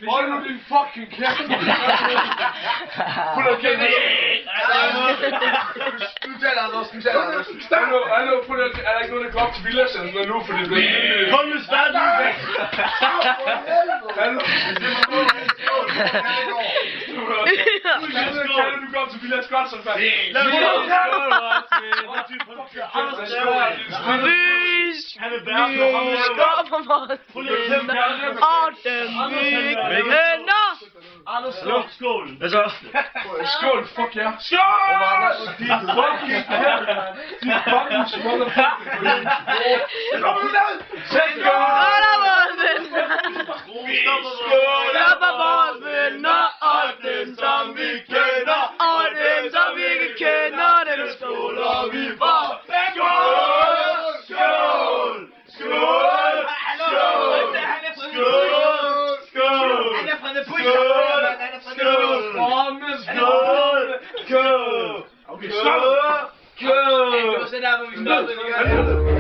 Hold nu din fucking kæft. Put a kæft. Du taler Anders, du taler Anders. Hallo, er der ikke nogen, der går op til Villacenteret nu, fordi det bliver... Kom nu snart nu væk! Hallo, du går op til Villa Scott som fast. Lad mig Vi stopper vores venner og dem vi kender. skål! Altså, skål, fuck ja. Skål! Din fucking motherfucking. Sæt Stopper vores venner. Stopper vores venner og dem som vi kender. Og dem som vi ikke kender, dem skåler vi for. Skål! Skål! Okay, stop! Det var sådan der, hvor vi stoppede.